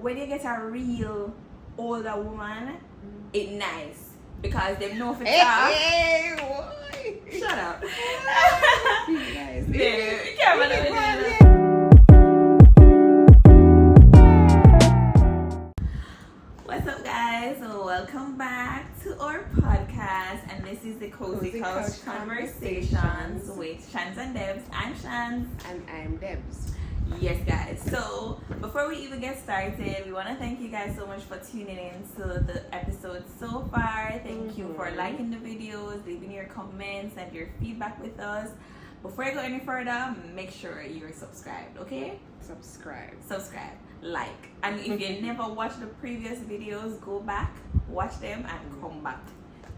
when you get a real older woman, it's nice because they know for talk. Shut up. Guys. What's up, guys? Welcome back to our podcast, and this is the Cozy Couch Conversations with SHANZ DEBZ. I'm SHANZ. And I'm Debs. Yes, guys. So before we even get started, we want to thank you guys so much for tuning in to the episode so far. Thank you for liking the videos, leaving your comments and your feedback with us. Before I go any further, make sure you're subscribed, okay? Subscribe, like, and if you never watched the previous videos, go back, watch them, and come back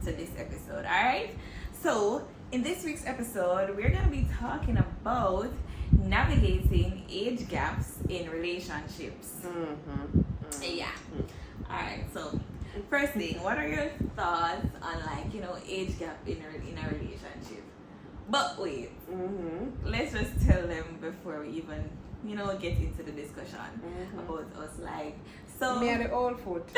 to this episode. All right. So in this week's episode, we're gonna be talking about navigating age gaps in relationships. Yeah. All right. So first thing, what are your thoughts on age gap in a relationship? But wait, let's just tell them before we even get into the discussion about us. So me and the old foot.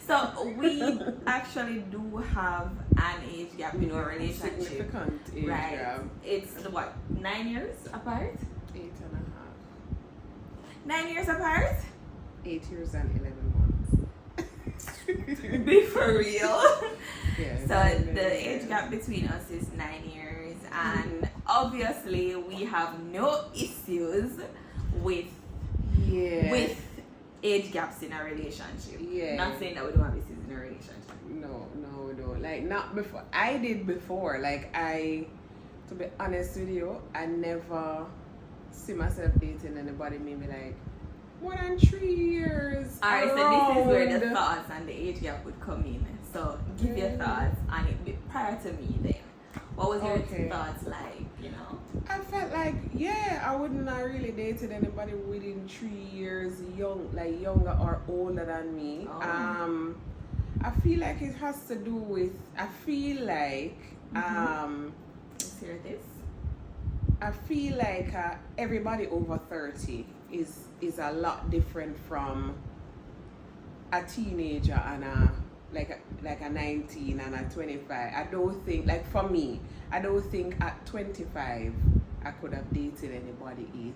So we actually do have an age gap in our relationship. Significant age gap. It's 9 years apart? 8.5. 9 years apart? 8 years and 11 months. Be for real. Yeah, so the age gap between us is 9 years, and obviously we have no issues with age gaps in a relationship. Yeah. Not saying that we don't have issues in a relationship. No, we don't. Not before. I did before. To be honest with you, I never see myself dating anybody maybe more than 3 years. Alright, so this is where the thoughts and the age gap would come in. So give your thoughts on it prior to me then. What was your thoughts like, I felt I wouldn't have really dated anybody within 3 years younger or older than me. Oh. I feel like it has to do with let's hear this. I feel like everybody over 30 is a lot different from a teenager and a 19 and a 25. I don't think, for me, I don't think at 25 I could have dated anybody 18.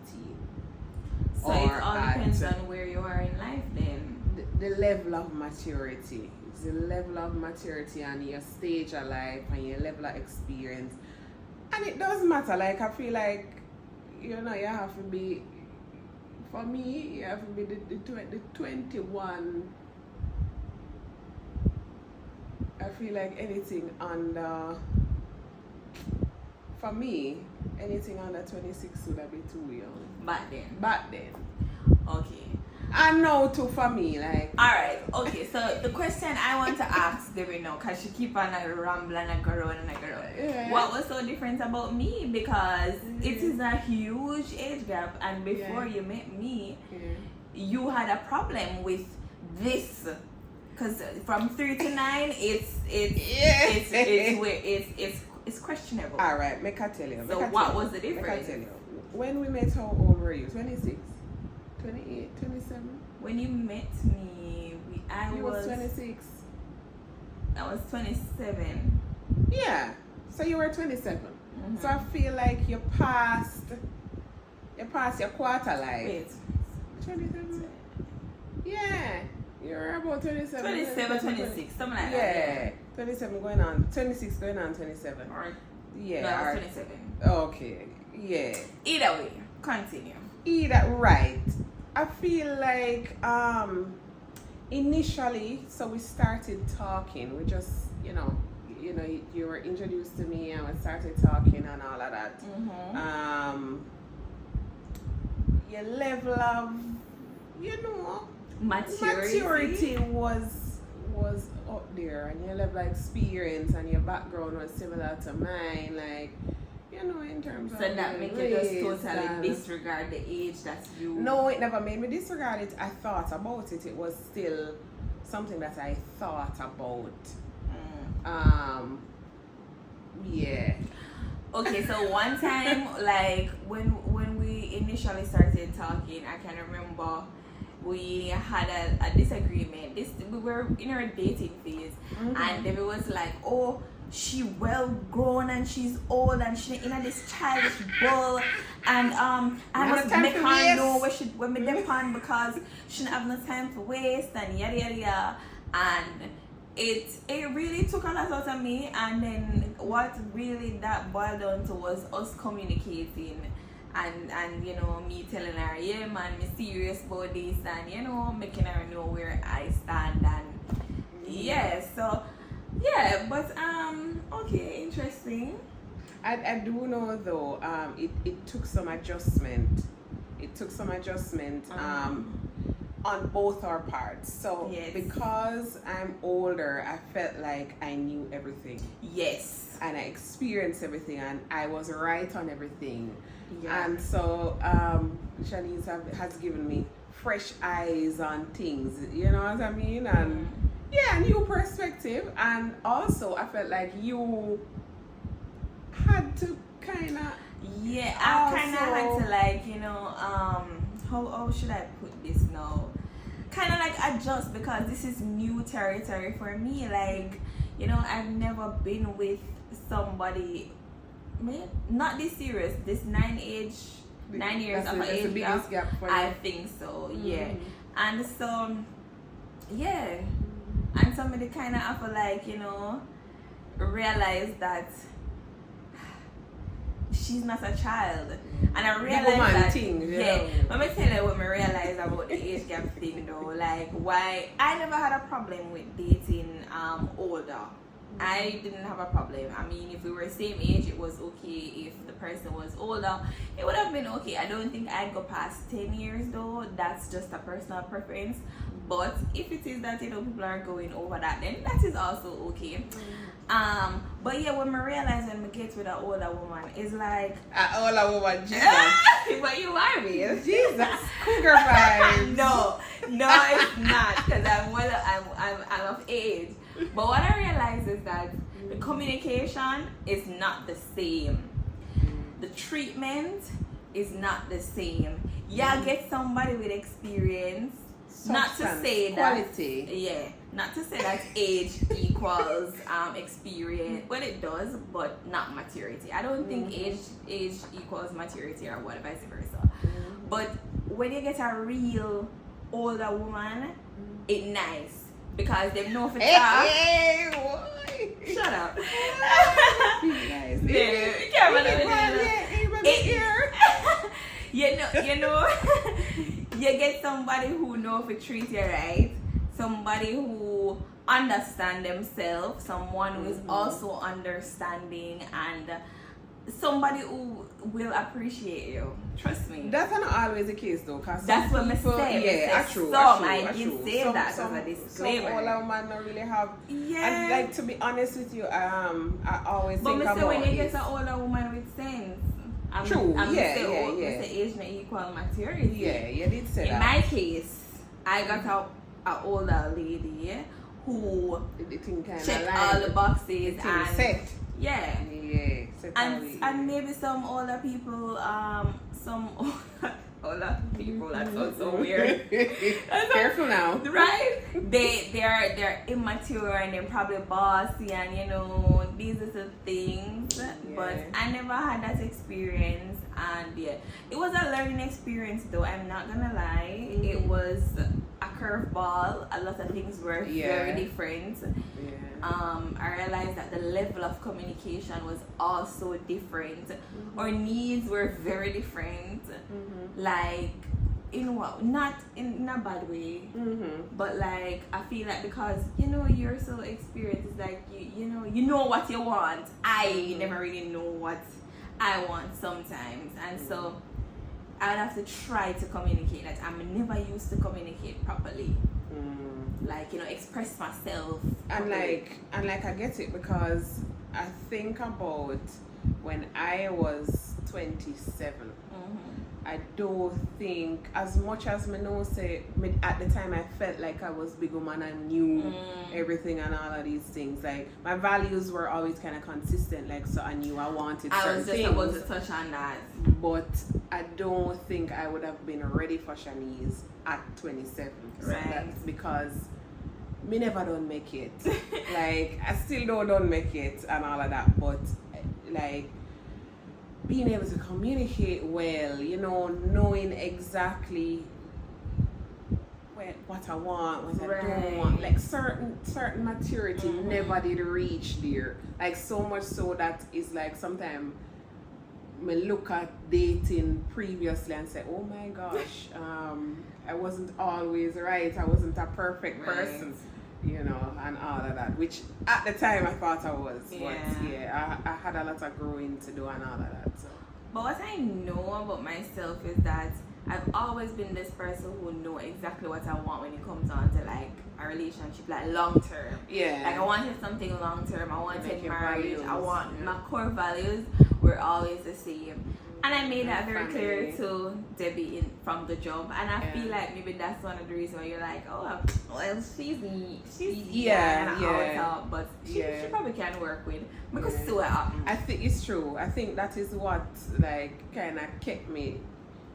So it all depends on where you are in life then. The level of maturity. It's the level of maturity and your stage of life and your level of experience. And it does matter. I feel you have to be, for me, you have to be the 21. I feel like anything under, for me, anything under 26 would have been too young. Back then. Okay. And now too for me, Alright, okay, so the question I want to ask Debbie now, because she keep on rambling and go around. Yeah. What was so different about me? Because it is a huge age gap, and before you met me, you had a problem with this. Because from 3 to 9, it's questionable. All right, make I tell you. So what was the difference? Make I tell you. When we met, how old were you? 26, 28, 27. When you met me, you was 26. I was 27. Yeah. So you were 27. So I feel like you passed your quarter life. Wait. 27. Yeah. You're about 27. 27, 26, something like that. Yeah. 27 going on. 26 going on 27. Or, yeah. No, I was 27. Okay. Yeah. Either way, continue. Right. I feel like initially, so we started talking. We just, you were introduced to me and we started talking and all of that. Your level of, maturity was up there, and your level of experience and your background was similar to mine, in terms of. So that made you just totally disregard the age that you. No, it never made me disregard it. I thought about it. It was still something that I thought about. Yeah. Okay, so one time, when we initially started talking, I can remember we had a disagreement. We were in our dating phase, and David was like, "Oh, she well grown and she's old and she in this childish bull, and I must make her know where me depend because she don't have no time to waste and yada yada yada." And it really took a lot out of me. And then what really that boiled down to was us communicating. And you know, me telling her, yeah man, me serious about this, and you know, making her know where I stand. And yeah, so yeah, but okay, interesting. I do know though, it took some adjustment. On both our parts. So Yes. because I'm older, I felt like I knew everything. Yes. And I experienced everything and I was right on everything. Yeah. And so Shanice has given me fresh eyes on things, you know what I mean? And yeah, new perspective. And also I felt like you had to kind of I kind of had to, like, you know, how should I put this now? Kind of like adjust, because this is new territory for me. Like, you know, I've never been with somebody, not this serious, this 9 years of that's age the biggest gap for you. I think so, yeah. And so, yeah, and somebody kind of have to, like, you know, realize that she's not a child. And I realized that let me tell you what I realized about the age gap thing though. Like, why I never had a problem with dating older. I didn't have a problem. I mean, if we were same age, it was okay. If the person was older, it would have been okay. I don't think I'd go past 10 years though. That's just a personal preference. But if it is that, you know, people are going over that, then that is also okay. But yeah, when I realize when I get with an older woman, it's like an older woman, Jesus. But you are me, Jesus, cougar vibes. No, it's not, because I'm of age. But what I realize is that the communication is not the same. The treatment is not the same. Yeah, get somebody with experience. Not to say quality. Not to say that age equals experience. Well, it does, but not maturity. I don't think age equals maturity or what, vice versa. But when you get a real older woman, it's nice because they know for talk. Shut up. You know, you get somebody who know if treat you right, somebody who understand themselves, someone who is also understanding, and somebody who will appreciate you. Trust me. That's not always the case though, cause that's what I say. Yeah, true. I didn't say that as a disclaimer. Some older man don't really have. Yeah. And like, to be honest with you, I always think about. But when you get an older woman with sense. True. I'm the age not equal maturity. Yeah, you did say that. In my case, I got an older lady who checked all the boxes and set. Yeah. Set and maybe some older people, some older people, that sounds so weird. Careful now. Right? They're immature and they're probably bossy and, you know, these are the things. Yeah. But I never had that experience, and yeah, it was a learning experience though, I'm not gonna lie. It was a curveball. A lot of things were very different. I realized that the level of communication was also different. Our needs were very different. Like, in what, not in a bad way, but like I feel like because, you know, you're so experienced, it's like you know what you want. I never really know what I want sometimes, and so I would have to try to communicate that. I'm never used to communicate properly. Like, you know, express myself properly. and like I get it, because I think about when I was 27 I don't think, as much as me know say, at the time I felt like I was big woman and knew everything and all of these things. Like, my values were always kind of consistent, like, so I knew I wanted certain things. I was just about to touch on that. But I don't think I would have been ready for Shanice at 27. So Right. that's because me never don't make it. Like, I still don't make it and all of that. But, like, being able to communicate well, you know, knowing exactly what I want, what I don't want. Like, certain maturity never did reach there. Like, so much so that is like sometimes me look at dating previously and say, oh my gosh, I wasn't always right. I wasn't a perfect person, you know, and all of that. Which at the time I thought I was. Yeah. But yeah, I had a lot of growing to do and all of that. So. But what I know about myself is that I've always been this person who know exactly what I want when it comes on to like a relationship, like long term. Yeah. Like I wanted something long term. I wanted Like your marriage. values, I want yeah. my core values were always the same. And I made that very clear to Debbie from the jump. And I feel like maybe that's one of the reasons why you're like, oh, well, she's out, but she probably can work with. Because see what happens. I think it's true. I think that is what like kind of kept me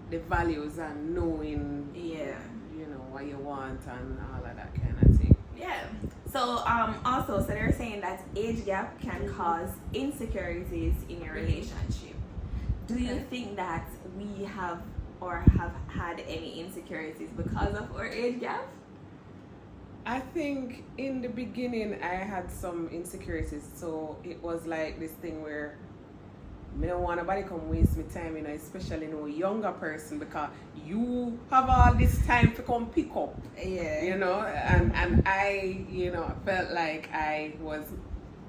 the values and knowing, you know, what you want and all of that kind of thing. Yeah. So also, so they're saying that age gap can cause insecurities in your relationship. Do you think that we have or have had any insecurities because of our age gap? I think in the beginning I had some insecurities, so it was like this thing where I don't want nobody come waste my time, you know, especially a younger person, because you have all this time to come pick up. Yeah. You know, and I, you know, felt like I was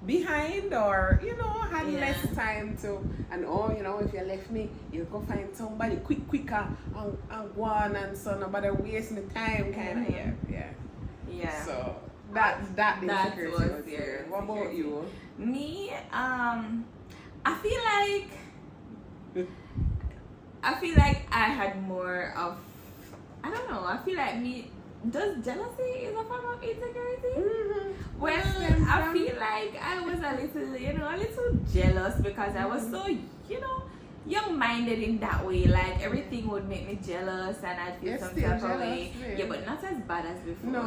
behind or, you know, had less time to, and you know, if you left me, you go find somebody quicker and go on, and so nobody waste my time kind of, yeah. So that insecurity was there. What about you? Me, I feel like I had more of, I don't know, I feel like does jealousy is a form of insecurity? Well, I feel like I was a little jealous because I was so, you know, young-minded in that way. Like, everything would make me jealous and I'd feel some type of way. Yeah, but not as bad as before. No,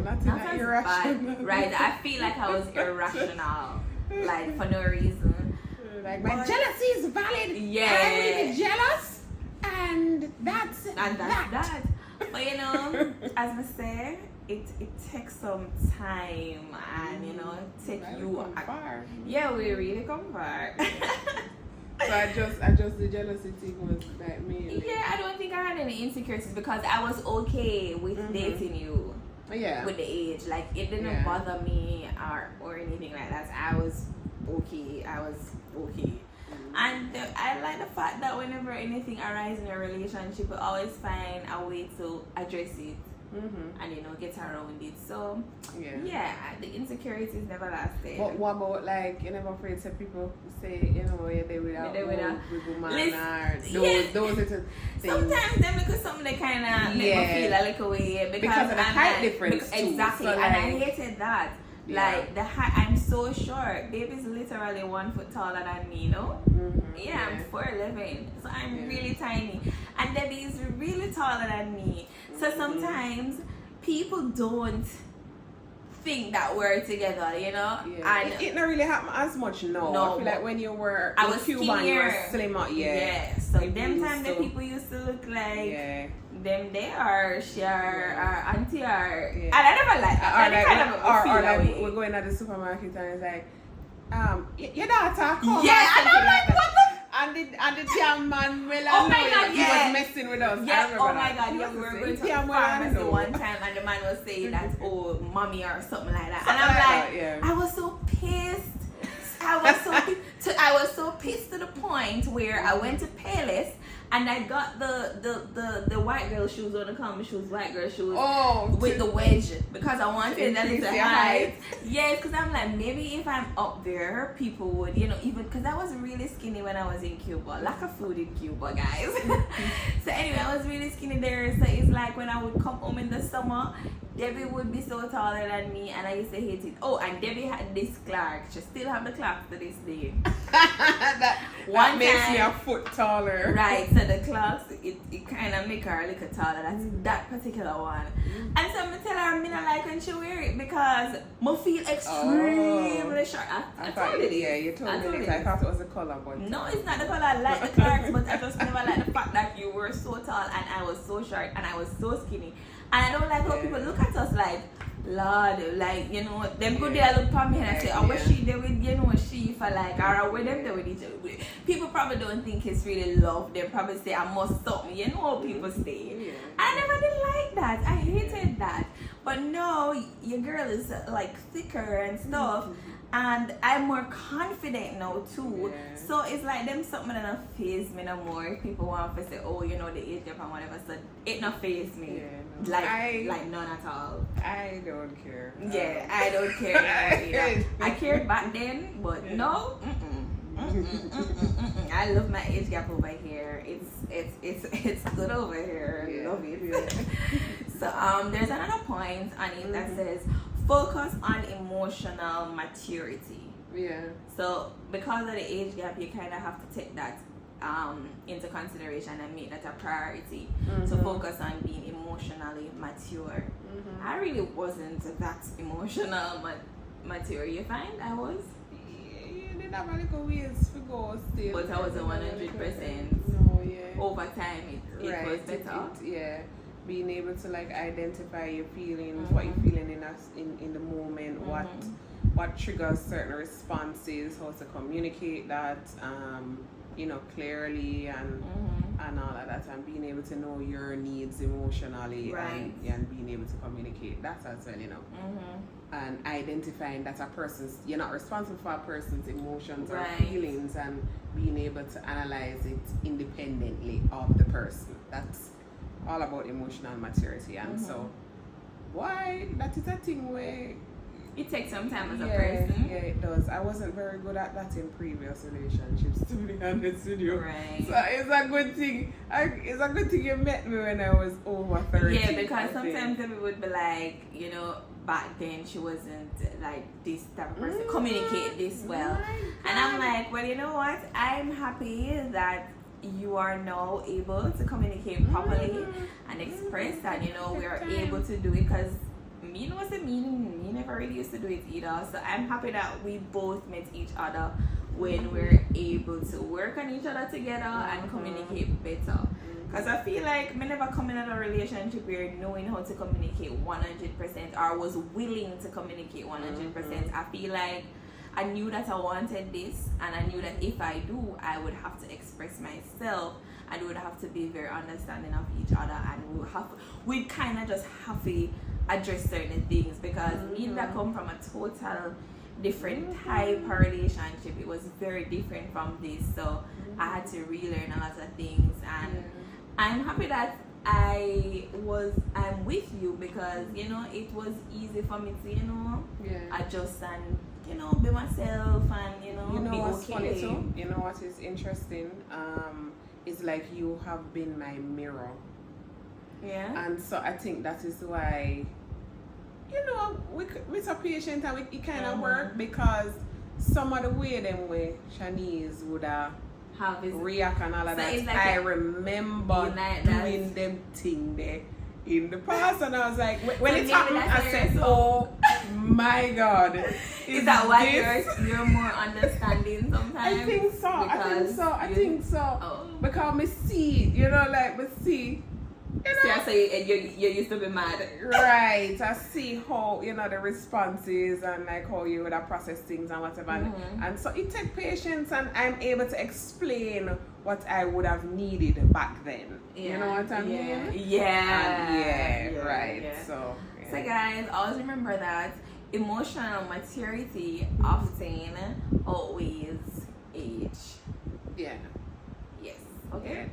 not as irrational. Bad. Right, I feel like I was irrational, like, for no reason. Like, my jealousy is valid. Yeah. I'm really jealous, and that's that. But you know, as I say, it takes some time, and you know, far. Yeah, we really come far. So I just the jealousy thing was like me. Yeah, I don't think I had any insecurities because I was okay with dating you. Yeah. With the age, like it didn't bother me or anything like that. I was okay. And I like the fact that whenever anything arises in a relationship, we always find a way to address it and, you know, get around it. So, the insecurities never lasted. But what about, like, you never afraid to people say, you know, they will have woman or those little things. Sometimes they make something that kind of make me feel a little way because of the height difference too. Exactly, So, and like, I hated that. Like, the height, I'm so short. Baby's literally 1 foot taller than me, you know? I'm 4'11", so I'm really tiny. And Debbie is really taller than me. So sometimes people don't think that we're together, you know? And it don't really happen as much now. No, I feel like when you were I was Cuban, you were slimmer. So them time the people used to look like them they are auntie are and I never like that. Or like we're going at the supermarket and it's like your daughter come and I'm like what the and the damn man he was messing with us. Oh my god, we were going to the pharmacy one time and the man was saying that mommy or something like that. And I'm like I was so pissed. I was so pissed to the point where I went to Payless And I got the white girl shoes on the common shoes, white girl shoes with the wedge because I wanted that little height. Yes, because I'm like, maybe if I'm up there, people would, you know, even because I was really skinny when I was in Cuba. Lack of food in Cuba, guys. So anyway, I was really skinny there. So it's like when I would come home in the summer, Debbie would be so taller than me, and I used to hate it. Oh, and Debbie had this Clark. She still have the Clark to this day. that makes me a foot taller. Right, so the Clarks, it kind of make her a little taller. That's that particular one. And so I tell her, I don't like when she wear it because I feel extremely short. I told you this. Yeah, you told me this. I thought it was the color, but no, it's not the color. I like the Clarks, but I just never like the fact that you were so tall and I was so short and I was so skinny. And I don't like how people look at us like, Lord, like, you know, them good there look at me and I say, oh, was she there with, you know, she for like, or with them there with each other. People probably don't think it's really love. They probably say, I must stop me. You know how people say. Yeah. I never did like that. I hated that. But no, your girl is like thicker and stuff. And I'm more confident now too. Yeah. So it's like them something that don't faze me no more. If people want to say, oh, you know, the age gap and whatever, so it not faze me. Yeah, no. Like none at all. I don't care. Yeah, I don't care now either. I cared back then, but no. I love my age gap over here. It's good over here. I love it. Yeah. So there's another point on it that says focus on emotional maturity. Yeah. So because of the age gap, you kind of have to take that into consideration and make that a priority to focus on being emotionally mature. I really wasn't that emotional mature. You find I was? You did have a little ways to go still. But I wasn't 100%. No, yeah. Over time, it was better. Being able to like identify your feelings, what you're feeling in the moment, what triggers certain responses, how to communicate that, you know, clearly and all of that, and being able to know your needs emotionally and being able to communicate that as well, you know. And identifying that you're not responsible for a person's emotions or feelings, and being able to analyze it independently of the person. That's all about emotional maturity. And so why that is a thing where it takes some time as a person. Yeah, it does. I wasn't very good at that in previous relationships, to be honest with you. Right. So it's a good thing. It's a good thing you met me when I was over 30. Yeah, because sometimes people would be like, you know, back then she wasn't like this type of person, communicate this well. And I'm like, well, you know what? I'm happy that you are now able to communicate properly and express that, you know, we are able to do it, because me wasn't me never really used to do it either. So I'm happy that we both met each other when we're able to work on each other together and communicate better. Because I feel like me never come in a relationship where knowing how to communicate 100% or was willing to communicate 100%. I feel like I knew that I wanted this, and I knew that if I do, I would have to express myself, and we would have to be very understanding of each other, and we'd kind of just have to address certain things, because me that come from a total different type of relationship, it was very different from this, so I had to relearn a lot of things, and I'm happy that I'm with you, because you know it was easy for me to, you know, adjust and, you know, be myself and, you know be what's okay. funny too? You know what is interesting? It's like you have been my mirror. Yeah. And so I think that is why, you know, we're so patient and it kind of work, because some of the way Shanice would have react and all of that. Like I remember doing them thing there in the past, and I was like, when it happened, I said, oh my God. Is that why you're more understanding sometimes? I think so. Oh. Because me see, you know, like me see. You know, so you used to be mad. Right. I see how, you know, the responses and like how you would have processed things and whatever. And so it takes patience, and I'm able to explain what I would have needed back then. Yeah. You know what I mean? Yeah. Right. Yeah. So guys, always remember that emotional maturity often outweighs age. Yeah. Yes. Okay.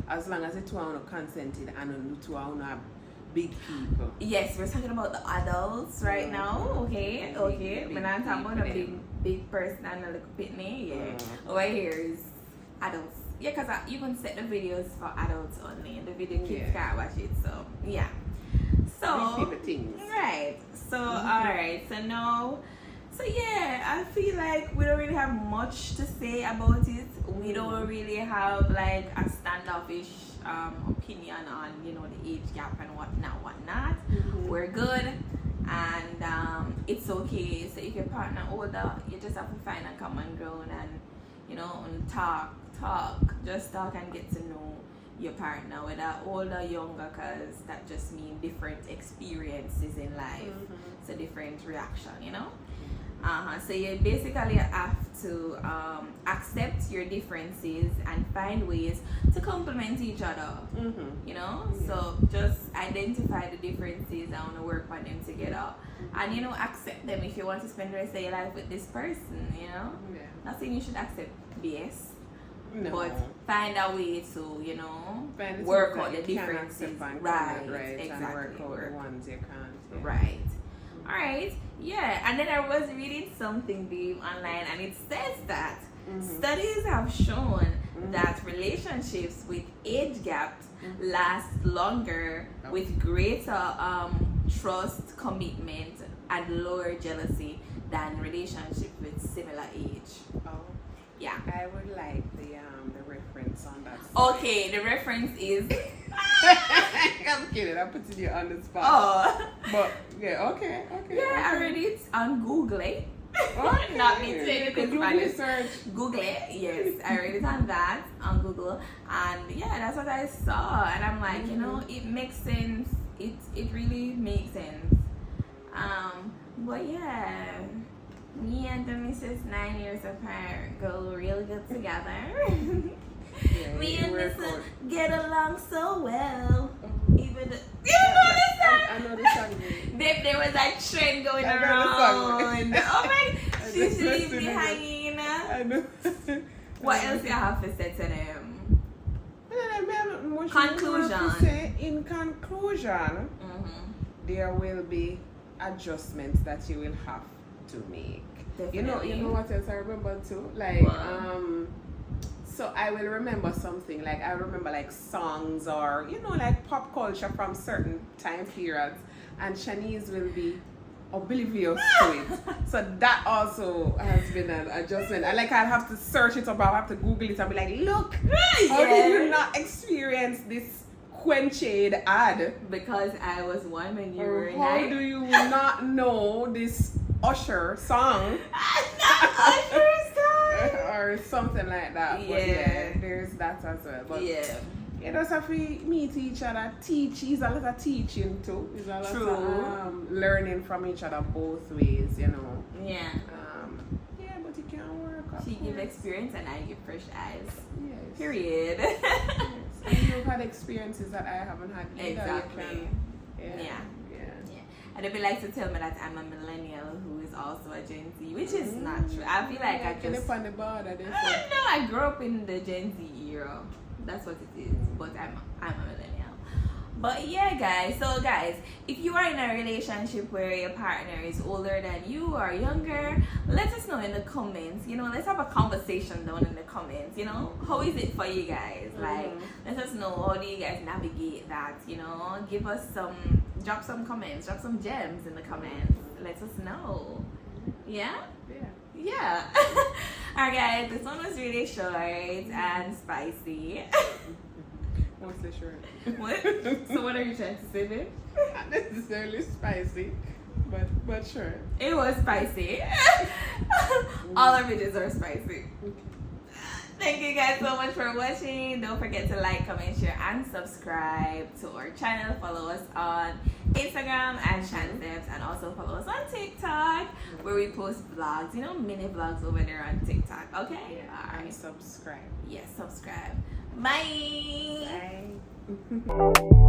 as long as the two are consented and the two are not big people. Yes, we're talking about the adults right now. Okay, okay. We're not talking about a big person and a little pitney. Yeah. Over here is adults. Yeah, because you can set the videos for adults only. The video kids can't watch it. So yeah. So big people things. Right. So alright. So now. So yeah, I feel like we don't really have much to say about it. We don't really have like a standoffish opinion on, you know, the age gap and whatnot. We're good, and it's okay. So if your partner older, you just have to find a common ground and, you know, and talk, just talk and get to know your partner, whether older or younger, because that just means different experiences in life. It's a different reaction, you know. So you basically have to accept your differences and find ways to complement each other. You know, so just identify the differences and want to work on them together, and, you know, accept them if you want to spend the rest of your life with this person. You know, not saying you should accept BS, but find a way to, you know, work out the differences. Right, exactly. And work out the ones you can't. Right. Alright, yeah, and then I was reading something, babe, online, and it says that studies have shown that relationships with age gaps last longer with greater trust, commitment, and lower jealousy than relationships with similar age. Yeah. I would like the reference on that. Okay, the reference is. I'm kidding. I'm putting you on the spot. Oh. But yeah, okay. Yeah, I read it on Google. Okay. Not me saying it in Spanish. Research. Google it. Yes, I read it on that on Google, and yeah, that's what I saw, and I'm like, you know, it makes sense. It really makes sense. But yeah. Me and the Mrs. 9 years apart go real good together. Me and Mrs. get along so well. Even I know the song. There was that trend going around. Oh my! She should leave me hanging. I know. What else you have to say to them? Conclusion. In conclusion, there will be adjustments that you will have to make. Definitely. You know what else I remember too? Like so I will remember something, like I remember like songs or, you know, like pop culture from certain time periods, and Shanice will be oblivious to it. So that also has been an adjustment. And like I'll have to search it up, I'll have to Google it and be like, look, how did you not experience this Quenchade ad? Because I was one when you were how do you not know this Usher song? Not Usher song! Or something like that. But yeah, there's that as well. But yeah. You just have to meet each other, teach. It's a lot of teaching too. It's a lot of learning from each other both ways, you know. Yeah. Yeah, but it can work. She gives experience and I give fresh eyes. Yes. Period. Yes. And you've had experiences that I haven't had either. Exactly. Yeah. And they'd be like to tell me that I'm a millennial who is also a Gen Z, which is not true. I feel like I just... on the border, no, I grew up in the Gen Z era. That's what it is. But I'm a millennial. But yeah, guys. So guys, if you are in a relationship where your partner is older than you or younger, let us know in the comments. You know, let's have a conversation down in the comments. You know, how is it for you guys? Like, let us know, how do you guys navigate that? You know, give us drop some comments, drop some gems in the comments. Let us know. Yeah? Yeah. Alright guys, this one was really short and spicy. Mostly short. What? So what are you trying to say, babe? Not necessarily spicy, but sure. It was spicy. All our videos are spicy. Thank you guys so much for watching. Don't forget to like, comment, share, and subscribe to our channel. Follow us on Instagram at SHANZ DEBZ, and also follow us on TikTok where we post vlogs, you know, mini vlogs over there on TikTok. Okay? Alright. And subscribe. Yes, subscribe. Bye. Bye.